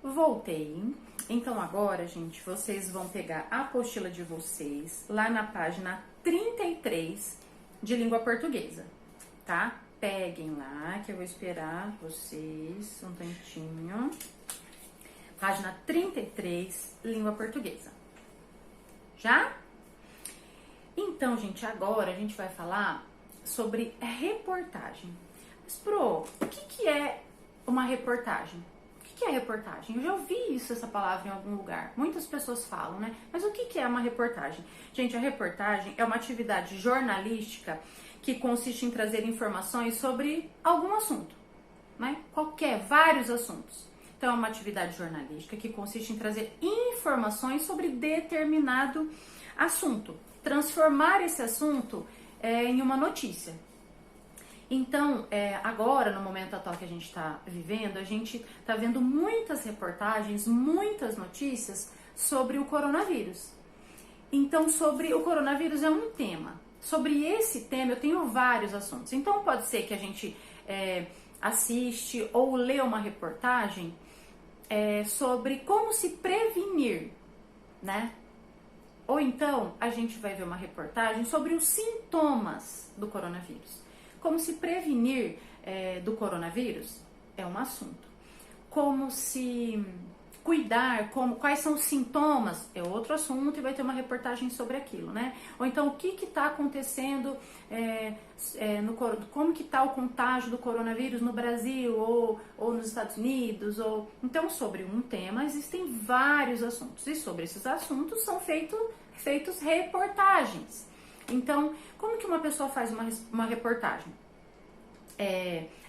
Voltei. Então agora, gente, vocês vão pegar a apostila de vocês lá na página 33 de língua portuguesa, tá? Peguem lá que eu vou esperar vocês um tantinho. Página 33, língua portuguesa. Já? Então, gente, agora a gente vai falar sobre reportagem. Mas, Pro, o que é uma reportagem? O que é reportagem? Eu já ouvi essa palavra em algum lugar. Muitas pessoas falam, né? Mas o que é uma reportagem? Gente, a reportagem é uma atividade jornalística que consiste em trazer informações sobre algum assunto, né? Vários assuntos. Então, é uma atividade jornalística que consiste em trazer informações sobre determinado assunto. Transformar esse assunto em uma notícia. Então, agora, no momento atual que a gente está vivendo, a gente está vendo muitas reportagens, muitas notícias sobre o coronavírus. Então, sobre o coronavírus é um tema. Sobre esse tema, eu tenho vários assuntos. Então, pode ser que a gente assiste ou lê uma reportagem sobre como se prevenir, né? Ou então, a gente vai ver uma reportagem sobre os sintomas do coronavírus. Como se prevenir do coronavírus é um assunto. Como se cuidar, quais são os sintomas é outro assunto e vai ter uma reportagem sobre aquilo, né? Ou então, o que está acontecendo, como que está o contágio do coronavírus no Brasil ou nos Estados Unidos. Então, sobre um tema, existem vários assuntos. E sobre esses assuntos são feitos reportagens. Então, como que uma pessoa faz uma reportagem?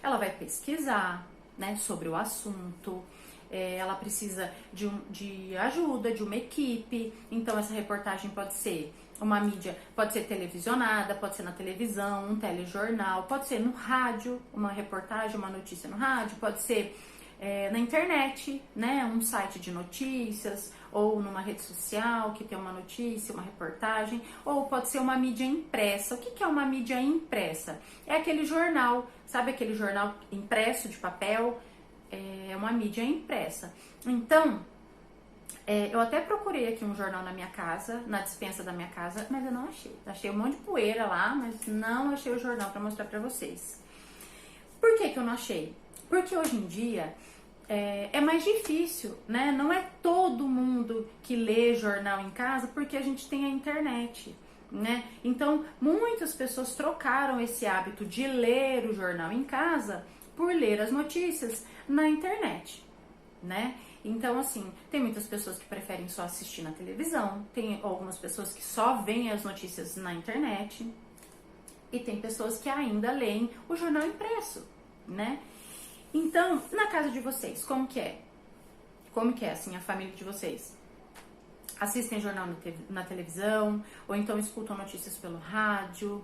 Ela vai pesquisar, né, sobre o assunto, ela precisa de ajuda, de uma equipe. Então, essa reportagem pode ser uma mídia, pode ser televisionada, pode ser na televisão, um telejornal, pode ser no rádio, uma reportagem, uma notícia no rádio, pode ser na internet, né, um site de notícias, ou numa rede social que tem uma notícia, uma reportagem, ou pode ser uma mídia impressa. O que é uma mídia impressa? É aquele jornal, sabe aquele jornal impresso de papel? É uma mídia impressa. Então, eu até procurei aqui um jornal na minha casa, na despensa da minha casa, mas eu não achei. Achei um monte de poeira lá, mas não achei o jornal para mostrar para vocês. Por que eu não achei? Porque hoje em dia é mais difícil, né? Não é todo mundo que lê jornal em casa porque a gente tem a internet, né? Então, muitas pessoas trocaram esse hábito de ler o jornal em casa por ler as notícias na internet, né? Então, assim, tem muitas pessoas que preferem só assistir na televisão, tem algumas pessoas que só veem as notícias na internet e tem pessoas que ainda leem o jornal impresso, né? Então, na casa de vocês, como que é? Como que é, assim, a família de vocês? Assistem jornal na televisão, ou então escutam notícias pelo rádio,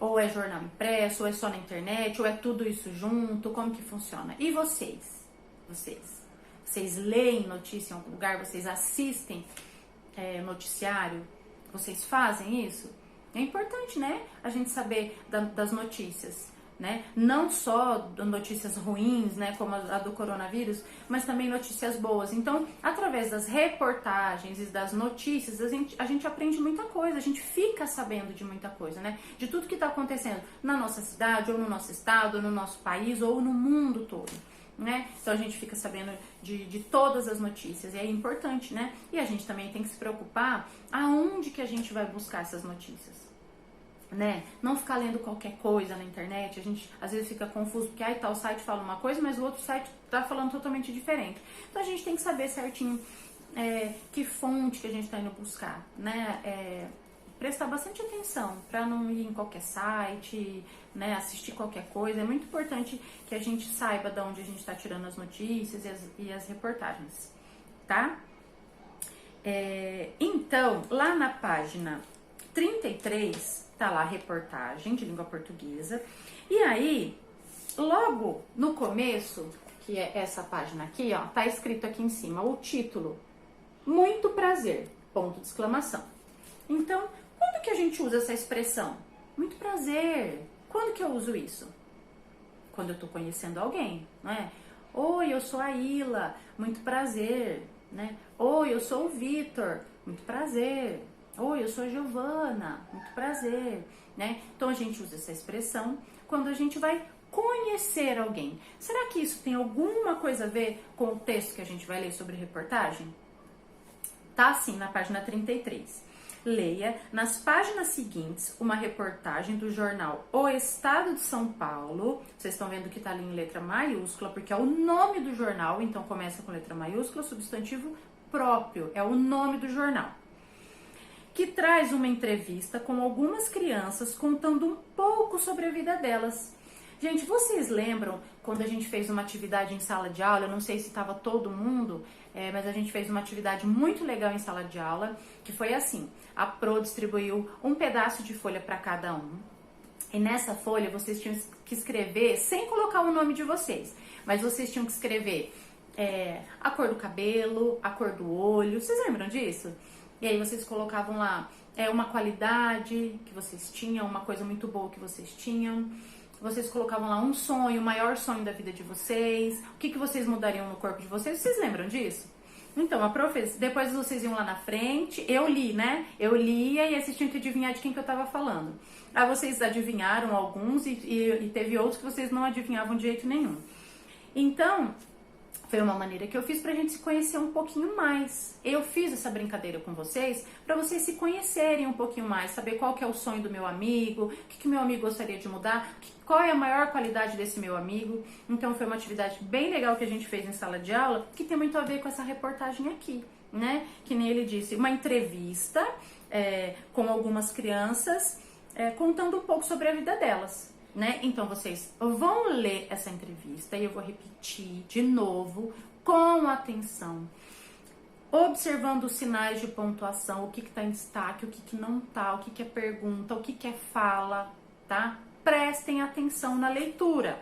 ou é jornal impresso, ou é só na internet, ou é tudo isso junto, como que funciona? E vocês? Vocês leem notícia em algum lugar? Vocês assistem noticiário? Vocês fazem isso? É importante, né? A gente saber das notícias, né? Não só notícias ruins, né, como a do coronavírus, mas também notícias boas. Então, através das reportagens e das notícias, a gente aprende muita coisa, a gente fica sabendo de muita coisa, né? De tudo que está acontecendo na nossa cidade, ou no nosso estado, ou no nosso país, ou no mundo todo, né? Então, a gente fica sabendo de todas as notícias, e é importante, né? E a gente também tem que se preocupar aonde que a gente vai buscar essas notícias, né? Não ficar lendo qualquer coisa na internet. A gente às vezes fica confuso porque tal site fala uma coisa, mas o outro site tá falando totalmente diferente. Então a gente tem que saber certinho que fonte que a gente está indo buscar, né? Prestar bastante atenção para não ir em qualquer site, né? Assistir qualquer coisa. É muito importante que a gente saiba de onde a gente está tirando as notícias e as reportagens, tá? Então, lá na página 33, tá lá a reportagem de língua portuguesa. E aí, logo no começo, que é essa página aqui, ó, tá escrito aqui em cima o título: Muito prazer, ponto de exclamação. Então, quando que a gente usa essa expressão? Muito prazer. Quando que eu uso isso? Quando eu tô conhecendo alguém, não é? Oi, eu sou a Ila, muito prazer, né? Oi, eu sou o Vitor, muito prazer. Oi, eu sou a Giovana, muito prazer, né? Então a gente usa essa expressão quando a gente vai conhecer alguém. Será que isso tem alguma coisa a ver com o texto que a gente vai ler sobre reportagem? Tá assim na página 33. Leia nas páginas seguintes uma reportagem do jornal O Estado de São Paulo. Vocês estão vendo que tá ali em letra maiúscula, porque é o nome do jornal, então começa com letra maiúscula, substantivo próprio, é o nome do jornal. Que traz uma entrevista com algumas crianças contando um pouco sobre a vida delas. Gente, vocês lembram quando a gente fez uma atividade em sala de aula? Eu não sei se estava todo mundo, mas a gente fez uma atividade muito legal em sala de aula, que foi assim, a Pro distribuiu um pedaço de folha para cada um, e nessa folha vocês tinham que escrever, sem colocar o nome de vocês, mas vocês tinham que escrever a cor do cabelo, a cor do olho, vocês lembram disso? E aí vocês colocavam lá uma qualidade que vocês tinham, uma coisa muito boa que vocês tinham. Vocês colocavam lá um sonho, o maior sonho da vida de vocês, o que vocês mudariam no corpo de vocês. Vocês lembram disso? Então, a professora, depois vocês iam lá na frente, eu li, né? Eu lia e vocês tinham que adivinhar de quem que eu tava falando. Aí vocês adivinharam alguns e teve outros que vocês não adivinhavam de jeito nenhum. Então, foi uma maneira que eu fiz pra gente se conhecer um pouquinho mais. Eu fiz essa brincadeira com vocês pra vocês se conhecerem um pouquinho mais, saber qual que é o sonho do meu amigo, o que meu amigo gostaria de mudar, qual é a maior qualidade desse meu amigo. Então foi uma atividade bem legal que a gente fez em sala de aula, que tem muito a ver com essa reportagem aqui, né? Que nem ele disse, uma entrevista com algumas crianças contando um pouco sobre a vida delas. Né? Então vocês vão ler essa entrevista e eu vou repetir de novo com atenção, observando os sinais de pontuação, o que está em destaque, o que não está, o que é pergunta, o que é fala, tá? Prestem atenção na leitura.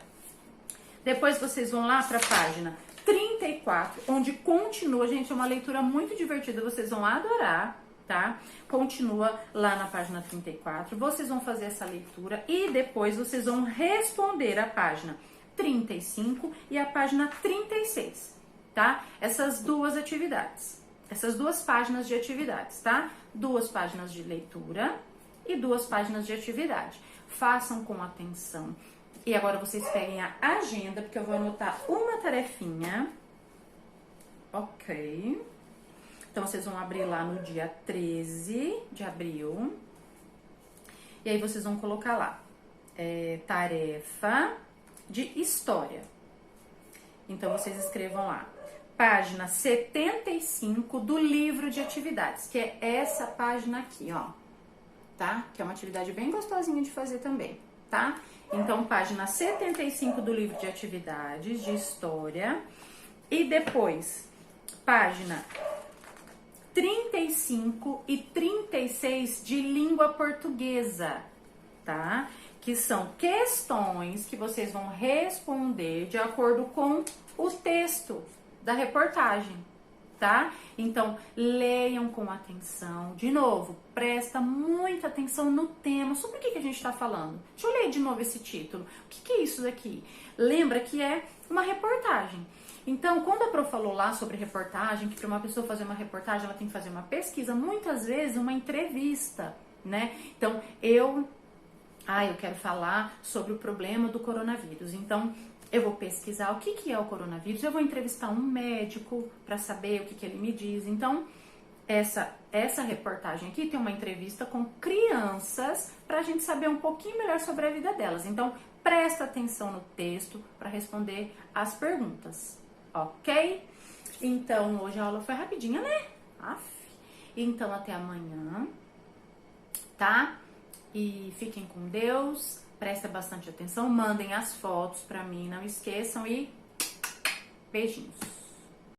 Depois vocês vão lá para a página 34, onde continua, gente, é uma leitura muito divertida, vocês vão adorar. Tá? Continua lá na página 34, vocês vão fazer essa leitura e depois vocês vão responder a página 35 e a página 36, tá? Essas duas atividades, essas duas páginas de atividades, tá? 2 páginas de leitura e 2 páginas de atividade. Façam com atenção. E agora vocês peguem a agenda, porque eu vou anotar uma tarefinha. Ok. Então, vocês vão abrir lá no dia 13 de abril. E aí, vocês vão colocar lá, tarefa de história. Então, vocês escrevam lá, página 75 do livro de atividades, que é essa página aqui, ó. Tá? Que é uma atividade bem gostosinha de fazer também, tá? Então, página 75 do livro de atividades de história. E depois, página 35 e 36 de língua portuguesa, tá? Que são questões que vocês vão responder de acordo com o texto da reportagem, tá? Então, leiam com atenção. De novo, presta muita atenção no tema. Sobre o que a gente está falando? Deixa eu ler de novo esse título. O que é isso daqui? Lembra que é uma reportagem. Então, quando a Pro falou lá sobre reportagem, que para uma pessoa fazer uma reportagem, ela tem que fazer uma pesquisa, muitas vezes uma entrevista, né? Então, eu quero falar sobre o problema do coronavírus. Então, eu vou pesquisar o que é o coronavírus, eu vou entrevistar um médico para saber o que ele me diz. Então, essa reportagem aqui tem uma entrevista com crianças para a gente saber um pouquinho melhor sobre a vida delas. Então, presta atenção no texto para responder as perguntas. Ok? Então, hoje a aula foi rapidinha, né? Então, até amanhã, tá? E fiquem com Deus, prestem bastante atenção, mandem as fotos pra mim, não esqueçam e beijinhos.